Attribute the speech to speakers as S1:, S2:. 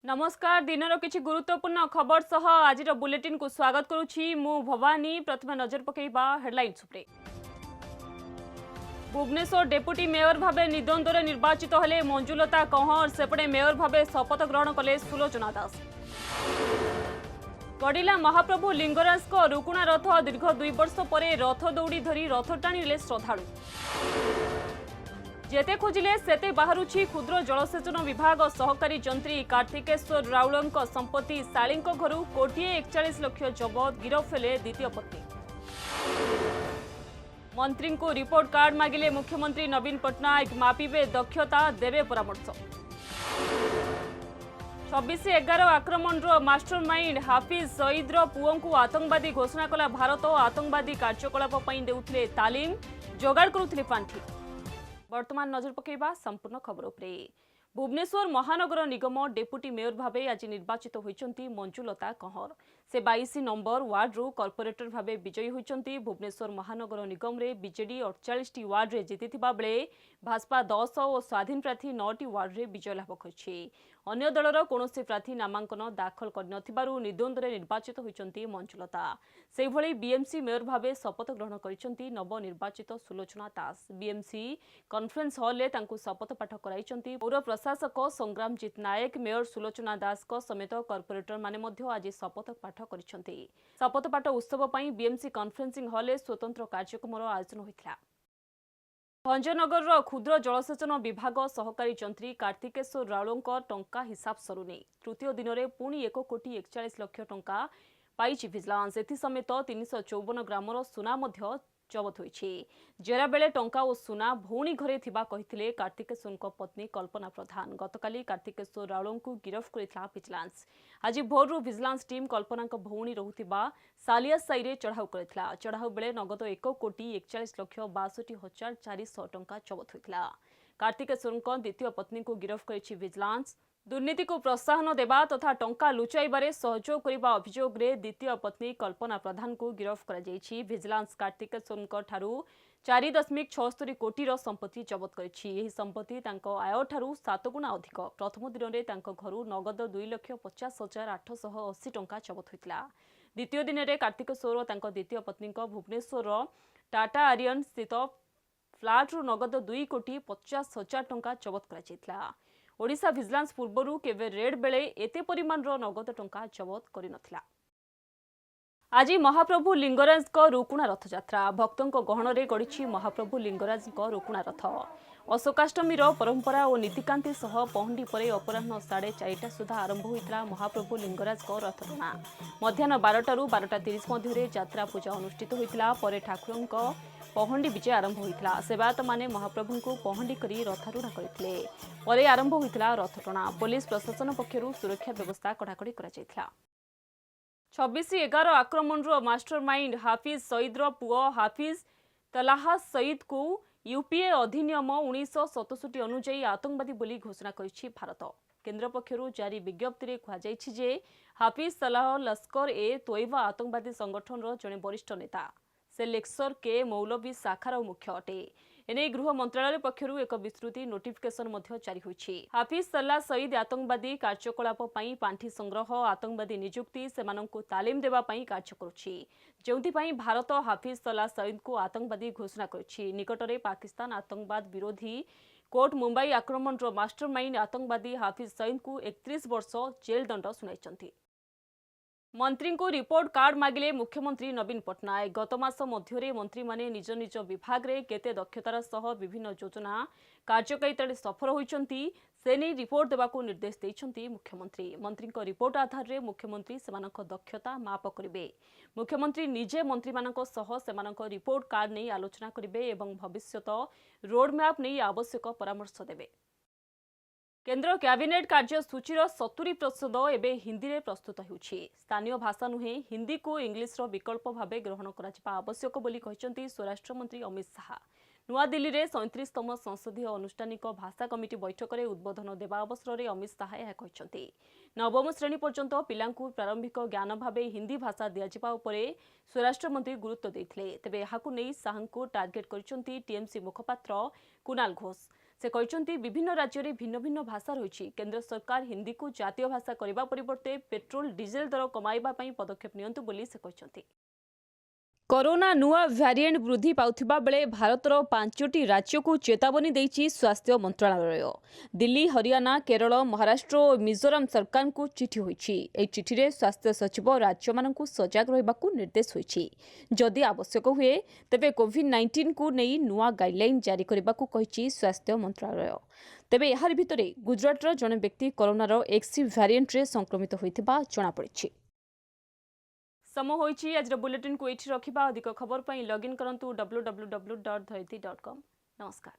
S1: नमस्कार दिनर किछि गुरुत्वपूर्ण खबर सह आज बुलेटिन को स्वागत करुछि मु भवानी। प्रथम नजर पकेइबा हेडलाइंस उपरे। भुवनेश्वर डेपुटी मेयर भावे निद्वंद्वर निर्वाचित हेले मंजुलता कंवर, सेपटे मेयर भावे शपथ ग्रहण कले सुलोचना दास। गड़िला महाप्रभु लिंगराज को रुकुणा रथ, दीर्घ 2 वर्ष पर रथ दौड़ी धरी रथ टाणिले श्रद्धालु। जेते खोजिले सेते बाहरुछि क्षुद्र जलसेचन विभाग सहकारी जंत्री कार्तिकेश्वर राउलंक संपत्ति शालींक घरु 1,41 लाख जबत, गिरफ हेले द्वितीय पत्नी। मंत्री को रिपोर्ट कार्ड मागिले मुख्यमंत्री नवीन पट्टनायक, मापिबे दक्षता देवे परामर्श। 26/11 आक्रमण मास्टरमाइंड हाफिज सईद पुओं को आतंकवादी घोषणा कला भारत। आतंकवादी कार्यकलाप देउथिले तालीम, जोगाड़ करुथिले पांठी। वर्तमान नजर पकेइबा संपूर्ण खबर उपरे। भुवनेश्वर महानगर निगम डेपुटी मेयर भावे आज निर्वाचित होइचंती मंजुलता कंवर। से 22 नंबर वार्ड रु कॉर्पोरेटर भावे विजयी होइचंती। भुवनेश्वर महानगर निगम रे बीजेडी 48 टी वार्ड रे जीतिथिबा बेले भाजपा 10 और स्वाधीन प्रार्थी 9 टी वार्ड रे विजय लाभ करछि। अन्य दलर कोनोसी प्रार्थी नामांकन दाखल करनथिबारु निद्वंद्वर निर्वाचित होइचंती मंजुलता। सेहिभଳି बीएमसी मेयर भावे शपथ ग्रहण करिसंती नवनिर्वाचित सुलोचना दास। बीएमसी कॉन्फ्रेंस हॉल रे तांकु शपथ पाठ कराइचंती पौर प्रशासक संग्रामजीत नायक, मेयर सुलोचना दास को समेत कॉर्पोरेटर माने मध्य आज शपथ पाठ करिसंती। शपथ पाठ उत्सव पई बीएमसी कॉन्फ्रेंसिंग हॉल रे स्वतंत्र कार्यक्रमर आयोजन होइथिला। भंजनगर क्षुद्र जलसेचन विभाग सहकारी जंत्री कार्तिकेश्वर राउलंक टंका हिसाब सरुनी। तृतीय दिन में पुणी 1,41 लाख टंका पाइछि विजिलेंस। एसमेत 354 ग्रामर सुना मध्य जबत होइछि। जेरा बेले टंका और सुना भौणी घरे थिबा कहिथिले कार्तिकेश्वर पत्नी कल्पना प्रधान। गतकाली कार्तिकेश्वर राउलंक गिरफ करिथिला विजिलेंस। आज भोरु विजिलेंस टीम कल्पना भौणी रहुथिबा सालिया साइरे चढ़ाऊ करिथिला। चढ़ाऊ बेले नगद 1,41,62,400 टंका जबत होइथिला। कार्तिकेश्वर द्वितीय पत्नी को गिरफ करिछि विजिलेंस। दुर्नीति को प्रोत्साहन देवा तथा टंका लुचाइबारे सहयोग करिबा अभियोग रे द्वितीय पत्नी कल्पना प्रधान को गिरफ करा जायछि। विजिलेंस कार्तिकेश्वर ठारू 4.76 कोटीर संपत्ति जबत करिछि। एही संपत्ति तांको आय ठारू 7 गुणा अधिक। प्रथम दिन में तांको घरू नगद 2,50,880 टंका जबत होइतिला। द्वितीय दिन में कार्तिकेश्वर तांको द्वितीय पत्नी भुवनेश्वर टाटा आरियन स्थित फ्लाट रु नगद 2,50,00,000 टंका जबत करा जायतिला। ओडिशा विजिलेंस पूर्वरु केवे रेड बेले एते परिमाण नगद टंका जबत करिनथिला। आज महाप्रभु लिंगराज रुकुणा रथयात्रा भक्तों गहन रे गढ़ी। महाप्रभु लिंगराज रुकुणा रथ अशोकाष्टमी परंपरा और नीतिकांति सह पहंडी पर अपराह 4:30 सुधा आरंभ होता महाप्रभु लिंगराज रथटଣା। मध्याह्न 12 ରୁ 12:30 मध्य यात्रा पूजा अनुष्ठित होता। ठाकुर पहंडी विजय आरंभ होता। सेवायत माने महाप्रभु को पहंडी करी रथारूढ़ करते आरंभ होता रथटଣା। पुलिस प्रशासन पक्षरु सुरक्षा व्यवस्था कड़ाकड़ी करा जायथिला। 26/11 आक्रमण मास्टरमाइंड हाफिज सईद पुओ हाफिज तलाहा सईद को यूपीए अधिनियम 1967 अनुଯାयी आतंकवादी बोली घोषणा करिछि भारत। केंद्र पक्षरु जारी विज्ञप्ति रे कहुଯାଇଛି जे हाफिज तलाह लश्कर ए तोयबा आतंकवादी संगठन जड़े वरिष्ठ नेता। से लेक्सर के मौलवी शाखार मुख्य अटे। एने गृह मंत्रालय पक्षरु एक विस्तृति नोटिफिकेशन मध्य जारी होइछि। हाफिज तल्ला सईद आतंकवादी कार्यकलाप पई पांठी संग्रह, आतंकवादी नियुक्ति, सेमानंकु तालीम देबा पई कार्य करुछि। जेउथि पई भारत हाफिज तल्ला सईद को आतंकवादी घोषणा करिछि। निकटरे पाकिस्तान आतंकवाद विरोधी कोर्ट मुंबई आक्रमण मास्टरमाइंड आतंकवादी हाफिज सईद को 31 वर्ष जेल दंड सुनाइछंती। मंत्री को रिपोर्ट कार्ड मागिले मुख्यमंत्री नवीन पट्टनायक। गत मास मध्य मंत्री माने निज निज विभाग रे केते दक्षतार सह विभिन्न योजना कार्यकारिता सफल होइचंती से नहीं रिपोर्ट देवाको निर्देश देइचंती मुख्यमंत्री। मंत्री को रिपोर्ट आधार रे मुख्यमंत्री सेमानक दक्षता माप करिवे। मुख्यमंत्री निजे मंत्री मानक सह सेमानक रिपोर्ट कार्ड नहीं आलोचना करिवे एवं भविष्यत रोड मैप नहीं आवश्यक परामर्श देवे। केंद्र कैबिनेट कार्यसूचीर 70% एवं हिंदी में प्रस्तुत होउछि। स्थानीय भाषा नुहे हिंदी को इंग्लिश विकल्प भाव ग्रहण करा आवश्यक बोली कहिसंती स्वराष्ट्र मंत्री अमित शाह। नुआ दिल्ली रे 37तम संसदीय अनुष्ठानिक भाषा कमिटी बैठक में उद्बोधन देवा अवसर में अमित शाह यह कहिसंती। नवम श्रेणी पर्यंत पिलांकु प्रारंभिक ज्ञान भाव हिंदी भाषा दियाजिबा उपरे स्वराष्ट्र मंत्री गुरुत्व देथिले। तेबे एहाकु नै शाहंकु टार्गेट करिसंती टीएमसी मुखपात्र कुणाल घोष। से कहते विभिन्न राज्य में भिन्न भिन्न भाषा रही। केंद्र सरकार हिंदी को जातीय भाषा करने परिवर्ते पेट्रोल डीजेल दर कमाइबा पई पदक्षेप नियंतु बोली से कहते। कोरोना नुआ भ्यारिएंट वृद्धि पाउथिबा बेले भारतर 5टी राज्य को चेतावनी देइछि स्वास्थ्य मंत्रालय। दिल्ली, हरियाणा, केरल, महाराष्ट्र और मिजोरम सरकार को चिठी होइछि। ए चिठी रे स्वास्थ्य सचिव राज्य मानकु सजग रहबाकू निर्देश होइछि। जदि आवश्यक हुए तेबे कोविड-19 को नै नुआ गाइडलाइन जारी करबाकू कहिछि स्वास्थ्य मंत्रालय। तेबे एहार भितरे गुजरातर जने व्यक्ति कोरोनार एक्सी भ्यारिएंट रे संक्रमित होइथिबा जणा पड़िछि। समय होइछि आज बुलेटिन को एठी रखिबा। अधिक खबर पई लॉगिन करंतु www.dhariti.com। नमस्कार।